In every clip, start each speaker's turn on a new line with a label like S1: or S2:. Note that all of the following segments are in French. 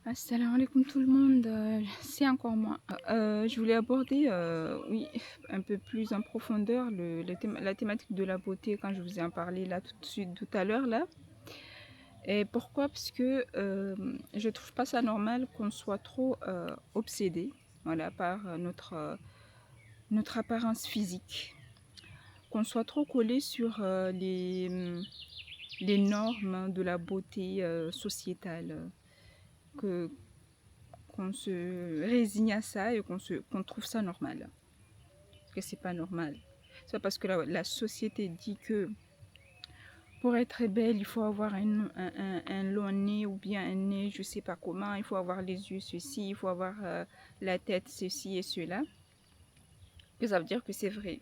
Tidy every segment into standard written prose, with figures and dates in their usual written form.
S1: Assalamu alaikum tout le monde, c'est encore moi. Je voulais aborder, oui, un peu plus en profondeur la thématique de la beauté quand je vous ai en parlé là tout de suite, tout à l'heure là. Et pourquoi? Parce que je trouve pas ça normal qu'on soit trop obsédé, voilà, par notre apparence physique, qu'on soit trop collé sur les normes de la beauté sociétale, que qu'on se résigne à ça et qu'on trouve ça normal. Parce que c'est pas normal. C'est pas parce que la société dit que pour être belle, il faut avoir un long nez ou bien un nez, je sais pas comment, il faut avoir les yeux ceci, il faut avoir la tête ceci et cela, que ça veut dire que c'est vrai.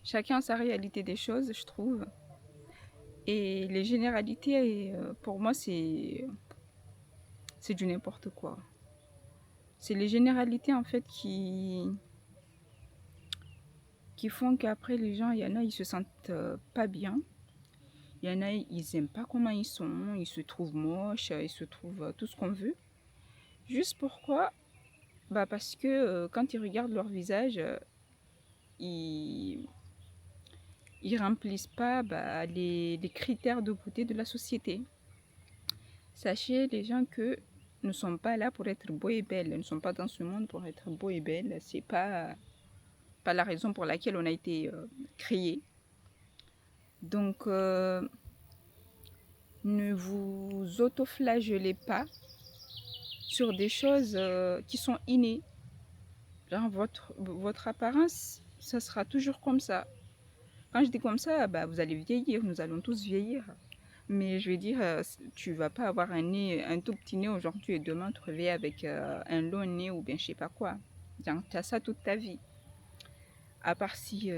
S1: Chacun a sa réalité des choses, je trouve. Et les généralités, pour moi, c'est du n'importe quoi. C'est les généralités en fait qui font qu'après les gens, il y en a, ils se sentent pas bien. Il y en a, ils aiment pas comment ils sont, ils se trouvent moches, ils se trouvent tout ce qu'on veut. Juste pourquoi? Bah parce que quand ils regardent leur visage, ils, ils remplissent pas les critères de beauté de la société. Sachez les gens que nous ne sommes pas là pour être beaux et belles. Nous ne sommes pas dans ce monde pour être beaux et belles. C'est pas la raison pour laquelle on a été créés. Donc ne vous autoflagellez pas sur des choses qui sont innées. Genre votre apparence, ça sera toujours comme ça. Quand je dis comme ça, bah, vous allez vieillir, nous allons tous vieillir. Mais je vais dire, tu vas pas avoir un nez, un tout petit nez aujourd'hui et demain te réveiller avec un long nez ou bien je sais pas quoi. Tu as ça toute ta vie. À part si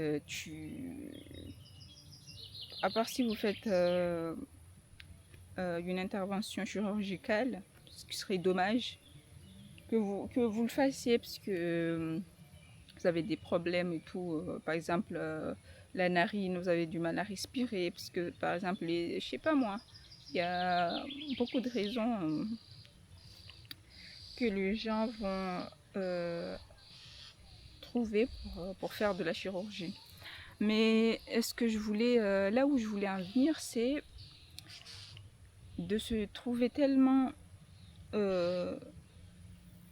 S1: à part si vous faites une intervention chirurgicale, ce qui serait dommage que vous le fassiez parce que vous avez des problèmes et tout. Par exemple, la narine, vous avez du mal à respirer parce que, par exemple, je sais pas moi, il y a beaucoup de raisons que les gens vont trouver pour faire de la chirurgie. Mais est-ce que je voulais, là où je voulais en venir, c'est de se trouver tellement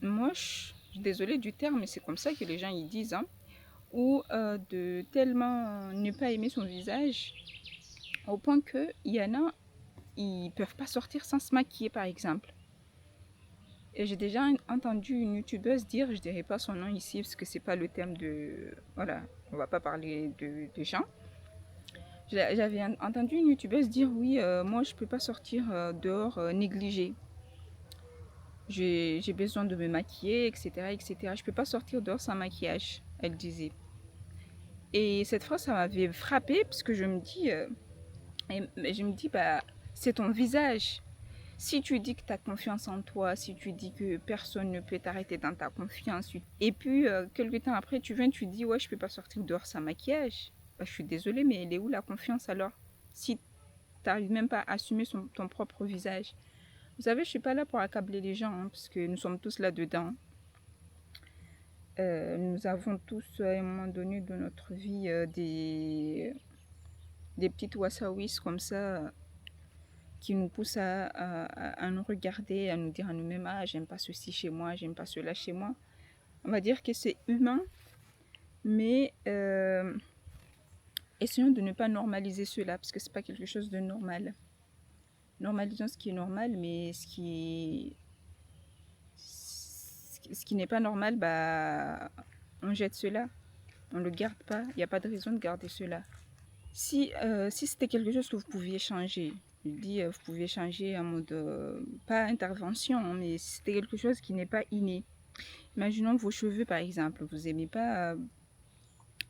S1: moche, désolée du terme, mais c'est comme ça que les gens y disent, hein, ou de tellement ne pas aimer son visage, au point qu'il y en a, ils peuvent pas sortir sans se maquiller, par exemple. Et j'ai déjà entendu une youtubeuse dire, je dirais pas son nom ici parce que c'est pas le thème de, voilà, on va pas parler de gens. J'avais entendu une youtubeuse dire oui, moi je peux pas sortir dehors négligée. J'ai besoin de me maquiller, etc., etc. Je peux pas sortir dehors sans maquillage, elle disait. Et cette phrase, ça m'avait frappée parce que je me dis, bah, c'est ton visage. Si tu dis que tu as confiance en toi, si tu dis que personne ne peut t'arrêter dans ta confiance, et puis quelques temps après, tu viens, tu dis, ouais, je peux pas sortir dehors sans maquillage. Bah, je suis désolée, mais elle est où la confiance alors? Si tu n'arrives même pas à assumer ton propre visage. Vous savez, je suis pas là pour accabler les gens, hein, parce que nous sommes tous là-dedans. Nous avons tous, à un moment donné de notre vie, des petites wassawis comme ça qui nous poussent à nous regarder, à nous dire à nous-mêmes, ah, j'aime pas ceci chez moi, j'aime pas cela chez moi. On va dire que c'est humain, mais essayons de ne pas normaliser cela, parce que c'est pas quelque chose de normal. Normalisons ce qui est normal, mais ce qui n'est pas normal, bah, on jette cela. On ne le garde pas. Il n'y a pas de raison de garder cela. Si c'était quelque chose que vous pouviez changer, je dis vous pouviez changer en mode, pas intervention, hein, mais si c'était quelque chose qui n'est pas inné. Imaginons vos cheveux par exemple, vous n'aimez pas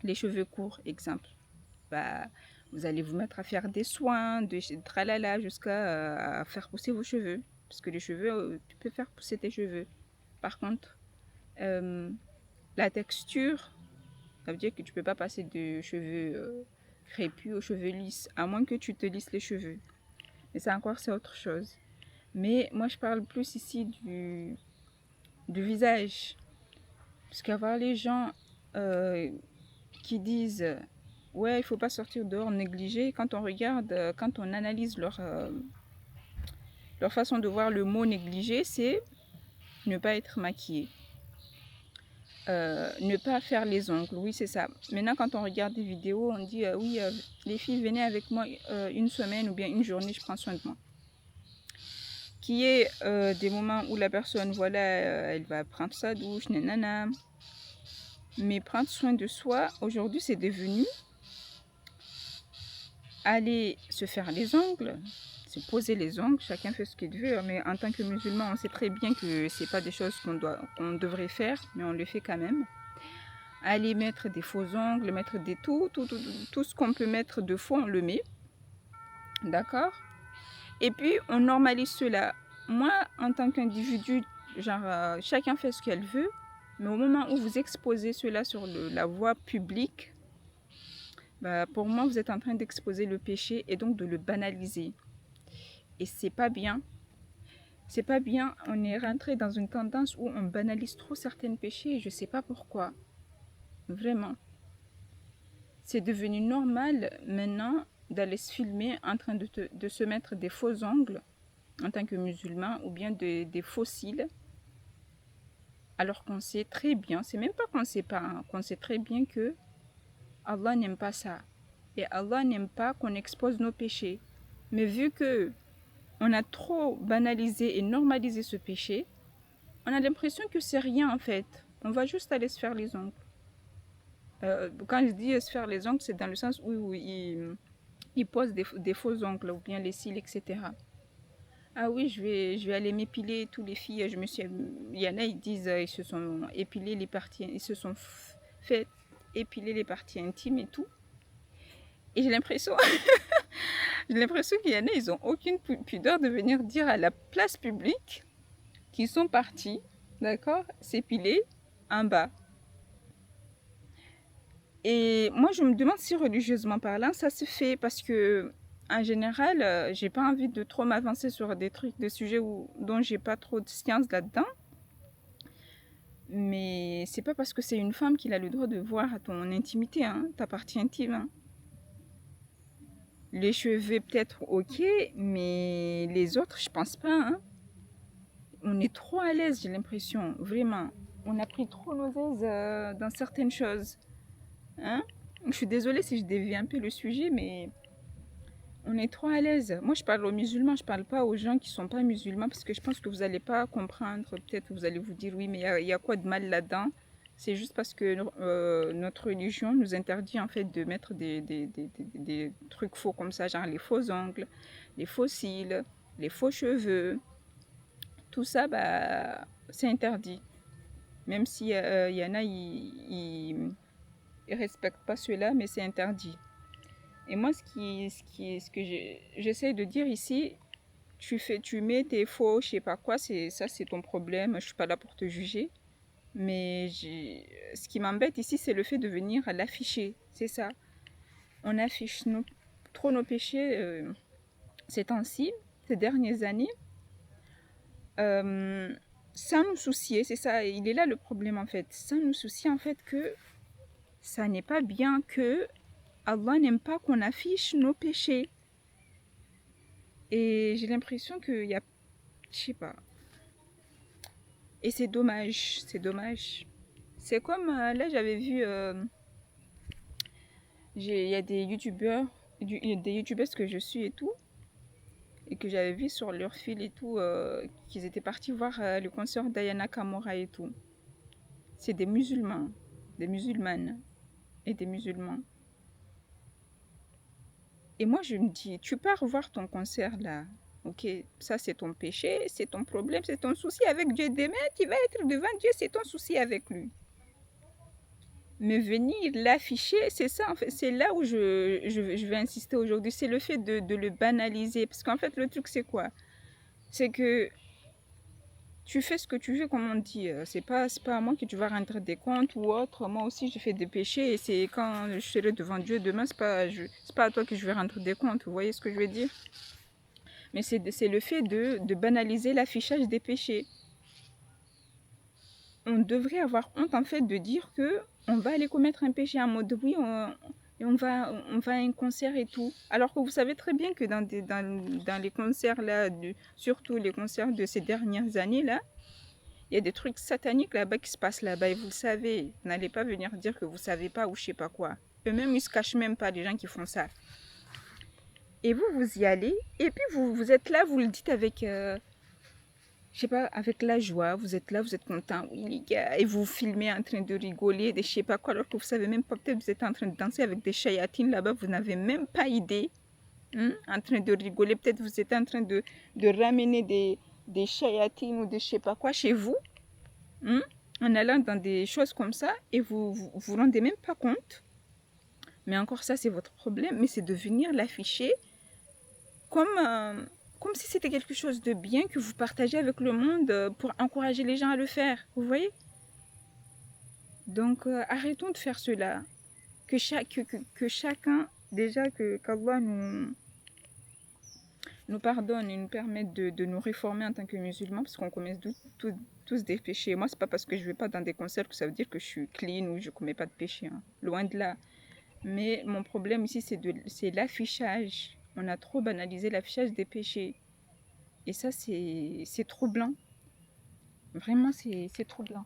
S1: les cheveux courts, exemple. Bah, vous allez vous mettre à faire des soins, de tralala, jusqu'à faire pousser vos cheveux. Parce que les cheveux, tu peux faire pousser tes cheveux. Par contre, la texture, ça veut dire que tu peux pas passer de cheveux crépus aux cheveux lisses, à moins que tu te lisses les cheveux. Mais ça encore, c'est autre chose. Mais moi, je parle plus ici du visage. Parce qu'avoir les gens qui disent ouais, il faut pas sortir dehors négligé, quand on regarde, quand on analyse leur façon de voir le mot négligé, c'est ne pas être maquillé. Ne pas faire les ongles, oui c'est ça. Maintenant quand on regarde des vidéos, on dit oui les filles venez avec moi une semaine ou bien une journée, je prends soin de moi. Qui est des moments où la personne, voilà, elle va prendre sa douche, nanana. Mais prendre soin de soi, aujourd'hui c'est devenu aller se faire les ongles, se poser les ongles, chacun fait ce qu'il veut, mais en tant que musulman, on sait très bien que c'est pas des choses qu'on devrait faire, mais on le fait quand même. Aller mettre des faux ongles, mettre des tout ce qu'on peut mettre de faux, on le met, d'accord? Et puis on normalise cela. Moi, en tant qu'individu, genre chacun fait ce qu'elle veut, mais au moment où vous exposez cela sur la voie publique, bah, pour moi, vous êtes en train d'exposer le péché et donc de le banaliser. Et c'est pas bien. C'est pas bien. On est rentré dans une tendance où on banalise trop certains péchés et je sais pas pourquoi. Vraiment. C'est devenu normal maintenant d'aller se filmer en train de se mettre des faux ongles en tant que musulman ou bien des faux cils. Alors qu'on sait très bien, c'est même pas qu'on sait pas, hein, qu'on sait très bien que Allah n'aime pas ça. Et Allah n'aime pas qu'on expose nos péchés. Mais vu que on a trop banalisé et normalisé ce péché, on a l'impression que c'est rien en fait. On va juste aller se faire les ongles. Quand je dis se faire les ongles, c'est dans le sens où ils posent des faux ongles ou bien les cils, etc. Ah oui, je vais aller m'épiler. Tous les filles, il y en a, ils disent, ils se sont épilés les parties, ils se sont fait épiler les parties intimes et tout. Et j'ai l'impression, j'ai l'impression qu'il y en a, ils ont aucune pudeur de venir dire à la place publique qu'ils sont partis, d'accord, s'épiler en bas. Et moi, je me demande si religieusement parlant, ça se fait parce que en général, j'ai pas envie de trop m'avancer sur des trucs, des sujets dont j'ai pas trop de science là-dedans. Mais c'est pas parce que c'est une femme qu'il a le droit de voir ton intimité, hein, ta partie intime. Hein. Les cheveux peut-être ok, mais les autres, je pense pas. Hein. On est trop à l'aise, j'ai l'impression, vraiment. On a pris trop nos aises dans certaines choses. Hein? Je suis désolée si je dévie un peu le sujet, mais on est trop à l'aise. Moi, je parle aux musulmans, je parle pas aux gens qui sont pas musulmans, parce que je pense que vous allez pas comprendre. Peut-être vous allez vous dire, oui, mais il y a quoi de mal là-dedans? C'est juste parce que notre religion nous interdit en fait de mettre des trucs faux comme ça, genre les faux ongles, les faux cils, les faux cheveux. Tout ça, bah, c'est interdit. Même s'il y en a, ils respectent pas cela, mais c'est interdit. Et moi, ce que j'essaie de dire ici, tu mets tes faux, je sais pas quoi, ça c'est ton problème, je suis pas là pour te juger. Mais ce qui m'embête ici, c'est le fait de venir à l'afficher, c'est ça. On affiche trop nos péchés ces temps-ci, ces dernières années, sans nous soucier, c'est ça, il est là le problème en fait, sans nous soucier en fait que ça n'est pas bien, que Allah n'aime pas qu'on affiche nos péchés. Et j'ai l'impression qu'il y a, je sais pas. Et c'est dommage, c'est dommage. C'est comme là j'avais vu, il y a des youtubeurs, il y a des youtubeuses que je suis et tout, et que j'avais vu sur leur fil et tout, qu'ils étaient partis voir le concert d'Ayana Kamura et tout. C'est des musulmans, des musulmanes et des musulmans. Et moi je me dis, tu pars voir ton concert là. Ok, ça c'est ton péché, c'est ton problème, c'est ton souci avec Dieu. Demain, tu vas être devant Dieu, c'est ton souci avec lui. Mais venir l'afficher, c'est ça en fait, c'est là où je vais insister aujourd'hui, c'est le fait de le banaliser. Parce qu'en fait, le truc c'est quoi? C'est que tu fais ce que tu veux, comme on dit. C'est pas à moi que tu vas rendre des comptes ou autre. Moi aussi, je fais des péchés et c'est quand je serai devant Dieu demain, c'est pas à toi que je vais rendre des comptes. Vous voyez ce que je veux dire? Mais c'est le fait de banaliser l'affichage des péchés. On devrait avoir honte en fait de dire que on va aller commettre un péché en mode oui, on va à un concert et tout. Alors que vous savez très bien que dans les concerts là, surtout les concerts de ces dernières années là, il y a des trucs sataniques là-bas qui se passent là-bas et vous le savez. N'allez pas venir dire que vous savez pas ou je sais pas quoi. Eux-mêmes ils se cachent même pas, les gens qui font ça. Et vous y allez et puis vous êtes là, vous le dites avec je sais pas, avec la joie, vous êtes là, vous êtes content, oui les gars, et vous filmez en train de rigoler, de je sais pas quoi, alors que vous savez même pas, peut-être vous êtes en train de danser avec des chayatines là-bas, vous n'avez même pas idée, en train de rigoler, peut-être vous êtes en train de ramener des chayatines ou des je sais pas quoi chez vous, en allant dans des choses comme ça, et vous rendez même pas compte, mais encore ça c'est votre problème, mais c'est de venir l'afficher comme si c'était quelque chose de bien que vous partagez avec le monde pour encourager les gens à le faire. Vous voyez? Donc, arrêtons de faire cela. Que chacun, déjà, qu'Allah nous pardonne et nous permette de nous réformer en tant que musulmans, parce qu'on commet tous des péchés. Moi, c'est pas parce que je vais pas dans des concerts que ça veut dire que je suis clean ou je commets pas de péché. Loin de là. Mais mon problème ici, c'est l'affichage. On a trop banalisé l'affichage des péchés. Et ça, c'est troublant. Vraiment, c'est troublant.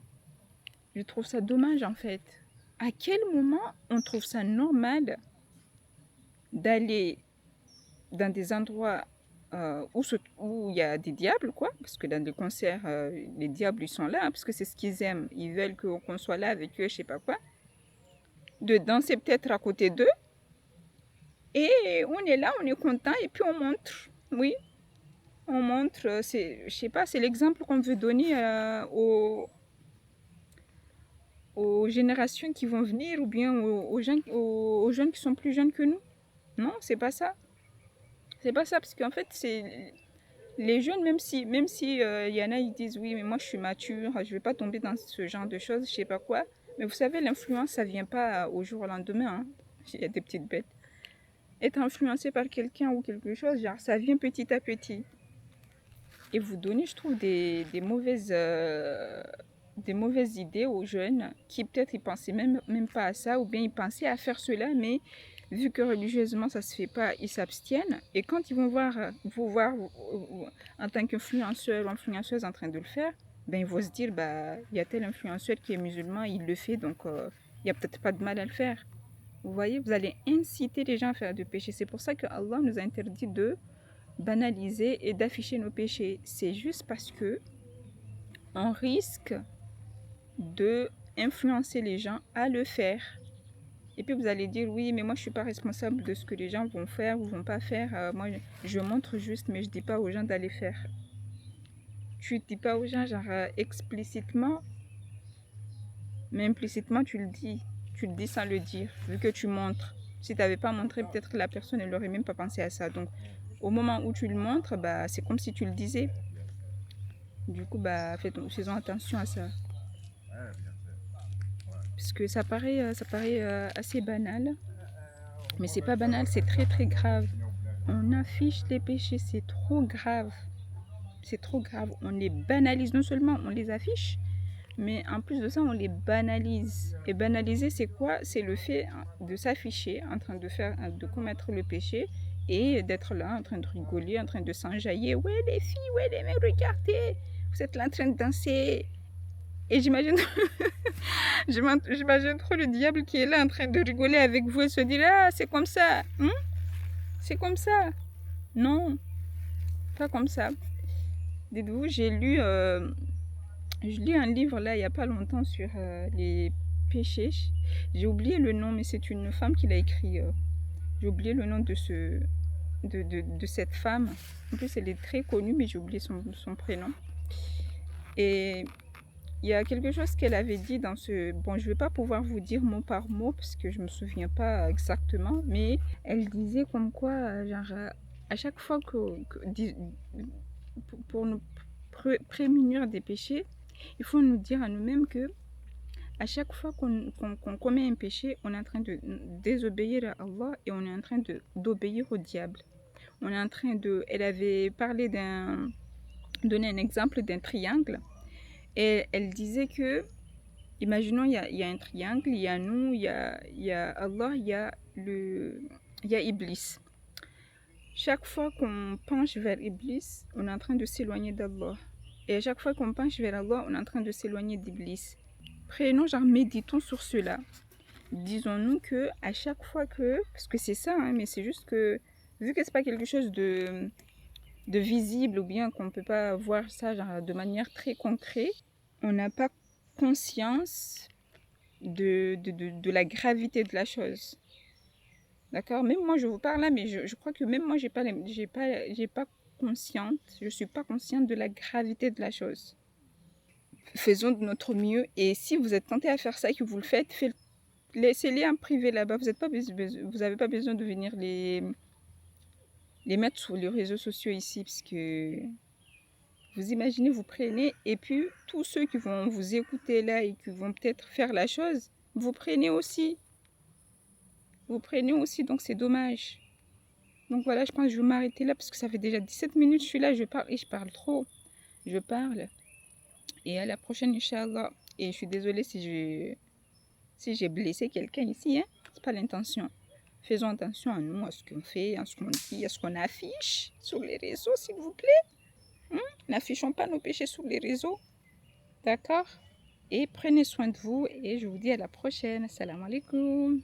S1: Je trouve ça dommage, en fait. À quel moment on trouve ça normal d'aller dans des endroits où il y a des diables, quoi? Parce que dans les concerts, les diables, ils sont là, parce que c'est ce qu'ils aiment. Ils veulent qu'on soit là avec eux, je sais pas quoi. De danser peut-être à côté d'eux. Et on est là, on est content, et puis on montre. Oui, on montre, je sais pas, c'est l'exemple qu'on veut donner aux générations qui vont venir ou bien aux jeunes qui sont plus jeunes que nous. Non, c'est pas ça. C'est pas ça, parce qu'en fait, c'est les jeunes, même si y en a, ils disent oui, mais moi je suis mature, je vais pas tomber dans ce genre de choses, je sais pas quoi. Mais vous savez, l'influence, ça vient pas au jour au lendemain. Il y a des petites bêtes. Être influencé par quelqu'un ou quelque chose, genre, ça vient petit à petit. Et vous donnez, je trouve, des mauvaises idées aux jeunes qui peut-être ils pensaient même pas à ça, ou bien ils pensaient à faire cela, mais vu que religieusement ça se fait pas, ils s'abstiennent. Et quand ils vont vous voir en tant qu'influenceur ou influenceuse en train de le faire, ben ils vont se dire bah il y a tel influenceur qui est musulman, il le fait, donc il y a peut-être pas de mal à le faire. Vous voyez, vous allez inciter les gens à faire du péché. C'est pour ça que Allah nous a interdit de banaliser et d'afficher nos péchés. C'est juste parce que on risque de influencer les gens à le faire. Et puis vous allez dire oui, mais moi je suis pas responsable de ce que les gens vont faire ou vont pas faire. Moi je montre juste, mais je dis pas aux gens d'aller faire. Tu dis pas aux gens genre explicitement, mais implicitement tu le dis. Tu le dis sans le dire, vu que tu montres. Si tu n'avais pas montré, peut-être que la personne elle n'aurait même pas pensé à ça. Donc au moment où tu le montres, bah c'est comme si tu le disais. Du coup, bah faisons attention à ça. Parce que ça paraît assez banal. Mais c'est pas banal, c'est très très grave. On affiche les péchés, c'est trop grave. C'est trop grave. On les banalise. Non seulement on les affiche, mais en plus de ça, on les banalise. Et banaliser, c'est quoi? C'est le fait de s'afficher en train de commettre le péché et d'être là en train de rigoler, en train de s'enjailler. Ouais les filles, ouais les mecs, regardez, vous êtes là en train de danser. Et j'imagine trop le diable qui est là en train de rigoler avec vous et se dire ah c'est comme ça, c'est comme ça. Non, pas comme ça. Dites-vous, je lis un livre là il n'y a pas longtemps sur les péchés. J'ai oublié le nom, mais c'est une femme qui l'a écrit. J'ai oublié le nom de cette femme. En plus, elle est très connue, mais j'ai oublié son prénom. Et il y a quelque chose qu'elle avait dit dans ce... Bon, je ne vais pas pouvoir vous dire mot par mot parce que je ne me souviens pas exactement, mais elle disait comme quoi, genre, à chaque fois pour nous prémunir des péchés, il faut nous dire à nous-mêmes que à chaque fois qu'on commet un péché, on est en train de désobéir à Allah et on est en train d'obéir au diable. On est en train de... Elle avait parlé donné un exemple d'un triangle. Et elle disait que, imaginons, il y a un triangle, il y a nous, il y a Allah, il y a Iblis. Chaque fois qu'on penche vers Iblis, on est en train de s'éloigner d'Allah. Et à chaque fois qu'on penche vers Allah, on est en train de s'éloigner d'Iblis. Prenons, genre, méditons sur cela. Disons-nous que à chaque fois que, parce que c'est ça, hein, mais c'est juste que, vu que c'est pas quelque chose de visible ou bien qu'on peut pas voir ça genre, de manière très concrète, on n'a pas conscience de la gravité de la chose. D'accord? Même moi, je vous parle là, mais je crois que même moi, j'ai pas consciente, je suis pas consciente de la gravité de la chose. Faisons de notre mieux. Et si vous êtes tenté à faire ça et que vous le faites, laissez-les en privé là-bas. Vous n'avez pas besoin de venir les mettre sur les réseaux sociaux ici, parce que vous imaginez, vous prenez, et puis tous ceux qui vont vous écouter là et qui vont peut-être faire la chose, vous prenez aussi. Vous prenez aussi, donc c'est dommage. Donc voilà, je pense que je vais m'arrêter là parce que ça fait déjà 17 minutes que je suis là, je parle et je parle trop. Je parle. Et à la prochaine, Inch'Allah. Et je suis désolée si j'ai blessé quelqu'un ici, hein. C'est pas l'intention. Faisons attention à nous, à ce qu'on fait, à ce qu'on dit, à ce qu'on affiche sur les réseaux, s'il vous plaît. N'affichons pas nos péchés sur les réseaux. D'accord? Et prenez soin de vous et je vous dis à la prochaine. Assalamu alaikum.